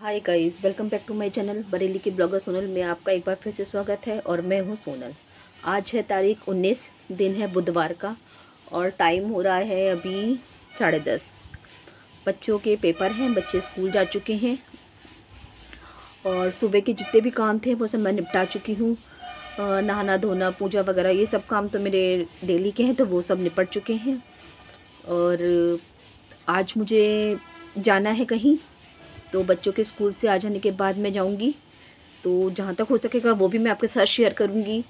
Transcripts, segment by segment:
Hi guys, welcome back to my channel Bareilly की blogger Sonal में आपका एक बार फिर से स्वागत है। और मैं हूं सोनल। आज है तारीख 19, दिन है बुधवार का और टाइम हो रहा है अभी 10:30। बच्चों के पेपर हैं, बच्चे स्कूल जा चुके हैं और सुबह के जितने भी काम थे वो सब मैं निपटा चुकी हूँ। नहाना धोना पूजा वगैरह ये सब काम तो मेरे डेली के हैं, तो वो सब निपट चुके हैं। और आज मुझे जाना है कहीं, तो बच्चों के स्कूल से आ जाने के बाद मैं जाऊंगी, तो जहाँ तक हो सकेगा वो भी मैं आपके साथ शेयर करूंगी।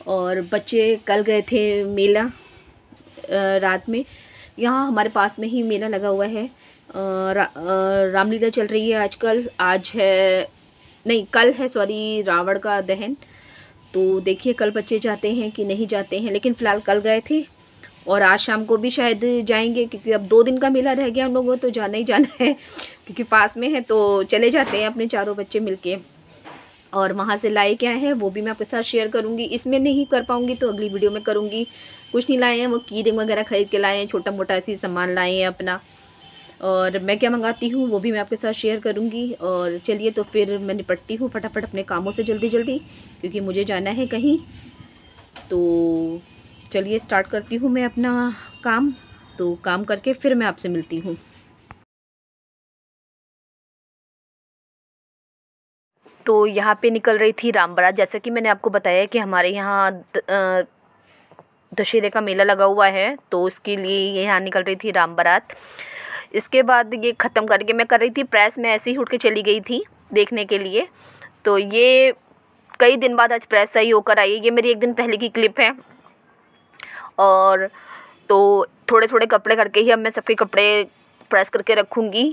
और बच्चे कल गए थे मेला रात में। यहाँ हमारे पास में ही मेला लगा हुआ है। रामलीला चल रही है आजकल। आज है नहीं, कल है, सॉरी, रावण का दहन। तो देखिए कल बच्चे जाते हैं कि नहीं जाते हैं, लेकिन फ़िलहाल कल गए थे और आज शाम को भी शायद जाएंगे, क्योंकि अब 2 दिन का मेला रह गया हम लोगों को, तो जाना ही जाना है क्योंकि पास में है। तो चले जाते हैं अपने चारों बच्चे मिलके। और वहाँ से लाए क्या है वो भी मैं आपके साथ शेयर करूँगी। इसमें नहीं कर पाऊँगी तो अगली वीडियो में करूँगी। कुछ नहीं लाए हैं, वो की रिंग वगैरह ख़रीद के लाए हैं, छोटा मोटा ऐसी सामान लाए हैं अपना। और मैं क्या मंगाती हूँ वो भी मैं आपके साथ शेयर करूँगी। और चलिए तो फिर मैं निपटती हूँ फटाफट अपने कामों से जल्दी जल्दी, क्योंकि मुझे जाना है कहीं। तो चलिए स्टार्ट करती हूँ मैं अपना काम। तो काम करके फिर मैं आपसे मिलती हूँ। तो यहाँ पे निकल रही थी राम बारात। जैसा कि मैंने आपको बताया कि हमारे यहाँ दशहरे का मेला लगा हुआ है, तो उसके लिए यहाँ निकल रही थी राम बारात। इसके बाद ये ख़त्म करके मैं कर रही थी प्रेस। में ऐसे ही उठ के चली गई थी देखने के लिए। तो ये कई दिन बाद आज प्रेस सही होकर आई है। ये मेरी एक दिन पहले की क्लिप है। और तो थोड़े थोड़े कपड़े करके ही अब मैं सबके कपड़े प्रेस करके रखूँगी,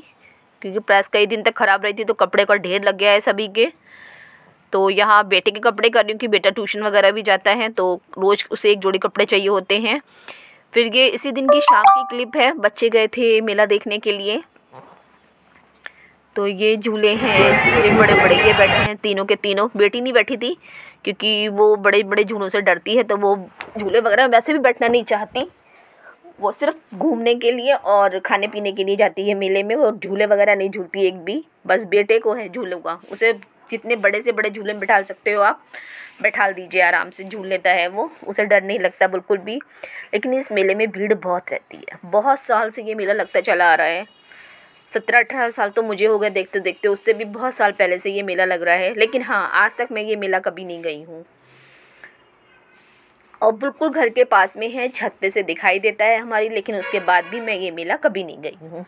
क्योंकि प्रेस कई दिन तक ख़राब रही थी तो कपड़े का ढेर लग गया है सभी के। तो यहाँ बेटे के कपड़े कर रही हूँ कि बेटा ट्यूशन वगैरह भी जाता है, तो रोज़ उसे एक जोड़ी कपड़े चाहिए होते हैं। फिर ये इसी दिन की शाम की क्लिप है। बच्चे गए थे मेला देखने के लिए। तो ये झूले हैं, ये बड़े बड़े, ये बैठे हैं तीनों के तीनों। बेटी नहीं बैठी थी क्योंकि वो बड़े बड़े झूलों से डरती है, तो वो झूले वगैरह वैसे भी बैठना नहीं चाहती। वो सिर्फ घूमने के लिए और खाने पीने के लिए जाती है मेले में। वो झूले वगैरह नहीं झूलती एक भी। बस बेटे को है झूलों का। उसे जितने बड़े से बड़े झूले में बैठा सकते हो आप, बैठा दीजिए, आराम से झूल लेता है वो। उसे डर नहीं लगता बिल्कुल भी। लेकिन इस मेले में भीड़ बहुत रहती है। बहुत साल से ये मेला लगता चला आ रहा है। 17-18 साल तो मुझे हो गए देखते देखते। उससे भी बहुत साल पहले से ये मेला लग रहा है। लेकिन हाँ, आज तक मैं ये मेला कभी नहीं गई हूँ। और बिल्कुल घर के पास में है, छत पे से दिखाई देता है हमारी। लेकिन उसके बाद भी मैं ये मेला कभी नहीं गई हूँ।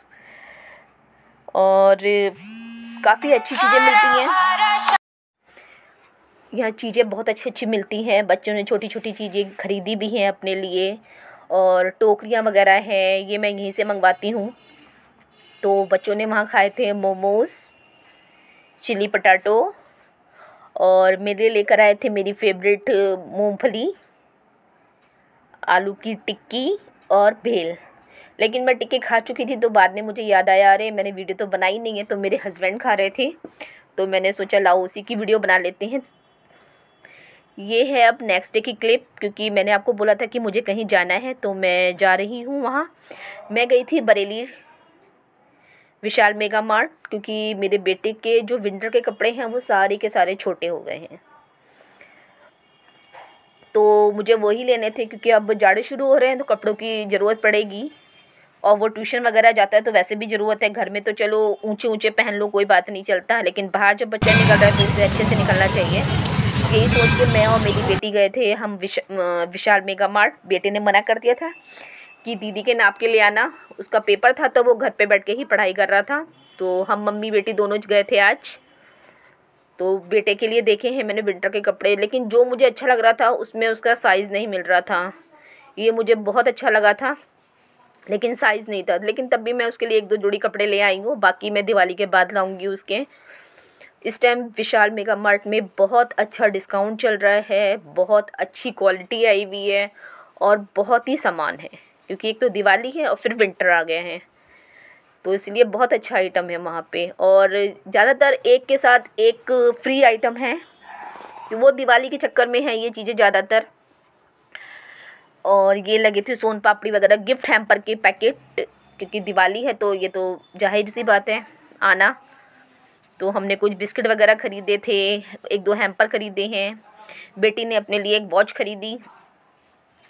और काफ़ी अच्छी चीज़ें मिलती हैं यहाँ। चीज़ें बहुत अच्छी अच्छी मिलती हैं। बच्चों ने छोटी छोटी चीज़ें खरीदी भी हैं अपने लिए। और टोकरियाँ वगैरह हैं, ये मैं यहीं से मंगवाती हूँ। तो बच्चों ने वहाँ खाए थे मोमोज़, चिली पटाटो, और मेरे लेकर आए थे मेरी फेवरेट मूंगफली, आलू की टिक्की और भेल। लेकिन मैं टिक्की खा चुकी थी, तो बाद में मुझे याद आया, अरे मैंने वीडियो तो बनाई नहीं है। तो मेरे हस्बैंड खा रहे थे, तो मैंने सोचा लाओ उसी की वीडियो बना लेते हैं। ये है अब नेक्स्ट डे की क्लिप, क्योंकि मैंने आपको बोला था कि मुझे कहीं जाना है, तो मैं जा रही हूँ वहाँ। मैं गई थी बरेली विशाल मेगा मार्ट, क्योंकि मेरे बेटे के जो विंटर के कपड़े हैं वो सारे के सारे छोटे हो गए हैं। तो मुझे वही लेने थे, क्योंकि अब जाड़े शुरू हो रहे हैं तो कपड़ों की ज़रूरत पड़ेगी। और वो ट्यूशन वगैरह जाता है तो वैसे भी ज़रूरत है। घर में तो चलो ऊंचे ऊंचे पहन लो, कोई बात नहीं चलता, लेकिन बाहर जब बच्चा निकल रहा है तो उसे अच्छे से निकलना चाहिए। यही सोच के मैं और मेरी बेटी गए थे हम विशाल मेगा मार्ट। बेटे ने मना कर दिया था कि दीदी के नाप के ले आना। उसका पेपर था तो वो घर पे बैठ के ही पढ़ाई कर रहा था। तो हम मम्मी बेटी दोनों गए थे आज। तो बेटे के लिए देखे हैं मैंने विंटर के कपड़े, लेकिन जो मुझे अच्छा लग रहा था उसमें उसका साइज़ नहीं मिल रहा था। ये मुझे बहुत अच्छा लगा था, लेकिन साइज़ नहीं था। लेकिन तब भी मैं उसके लिए 1-2 जोड़ी कपड़े ले आई हूँ। बाकी मैं दिवाली के बाद लाऊंगी उसके। इस टाइम विशाल मेगा मार्ट में बहुत अच्छा डिस्काउंट चल रहा है, बहुत अच्छी क्वालिटी आई हुई है और बहुत ही सामान है, क्योंकि एक तो दिवाली है और फिर विंटर आ गए हैं, तो इसलिए बहुत अच्छा आइटम है वहाँ पे। और ज़्यादातर एक के साथ एक फ्री आइटम है, वो दिवाली के चक्कर में है ये चीज़ें ज़्यादातर। और ये लगे थे सोन पापड़ी वगैरह, गिफ्ट हैम्पर के पैकेट, क्योंकि दिवाली है तो ये तो जाहिर सी बात है आना। तो हमने कुछ बिस्किट वगैरह ख़रीदे थे, 1-2 हैम्पर ख़रीदे हैं। बेटी ने अपने लिए एक वॉच ख़रीदी।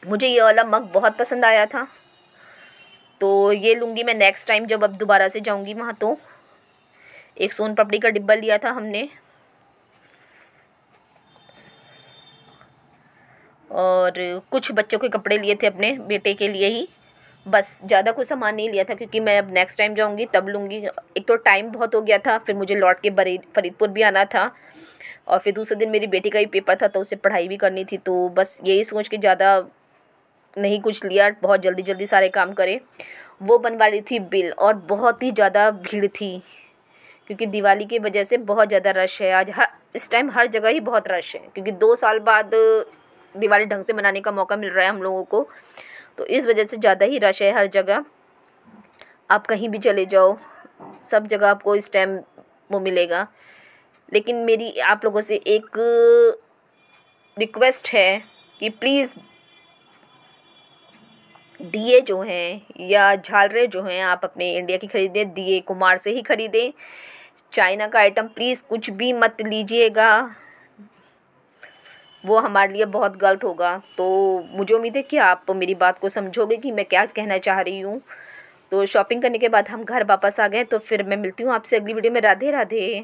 मुझे ये वाला मग बहुत पसंद आया था, तो ये लूँगी मैं नेक्स्ट टाइम जब अब दोबारा से जाऊँगी वहाँ। तो एक सोन पापड़ी का डिब्बा लिया था हमने, और कुछ बच्चों के कपड़े लिए थे अपने बेटे के लिए ही, बस ज़्यादा कुछ सामान नहीं लिया था क्योंकि मैं अब नेक्स्ट टाइम जाऊँगी तब लूँगी। एक तो टाइम बहुत हो गया था, फिर मुझे लौट के फरीदपुर भी आना था, और फिर दूसरे दिन मेरी बेटी का भी पेपर था तो उसे पढ़ाई भी करनी थी। तो बस यही सोच के ज़्यादा नहीं कुछ लिया, बहुत जल्दी जल्दी सारे काम करे। वो बनवा ली थी बिल, और बहुत ही ज़्यादा भीड़ थी क्योंकि दिवाली की वजह से बहुत ज़्यादा रश है। आज इस टाइम हर जगह ही बहुत रश है क्योंकि 2 साल बाद दिवाली ढंग से मनाने का मौका मिल रहा है हम लोगों को, तो इस वजह से ज़्यादा ही रश है हर जगह। आप कहीं भी चले जाओ, सब जगह आपको इस टाइम वो मिलेगा। लेकिन मेरी आप लोगों से एक रिक्वेस्ट है कि प्लीज़ दिए जो हैं या झालरें जो हैं आप अपने इंडिया की ख़रीदें, दिए कुमार से ही ख़रीदें। चाइना का आइटम प्लीज़ कुछ भी मत लीजिएगा, वो हमारे लिए बहुत गलत होगा। तो मुझे उम्मीद है कि आप मेरी बात को समझोगे कि मैं क्या कहना चाह रही हूँ। तो शॉपिंग करने के बाद हम घर वापस आ गए, तो फिर मैं मिलती हूँ आपसे अगली वीडियो में। राधे राधे।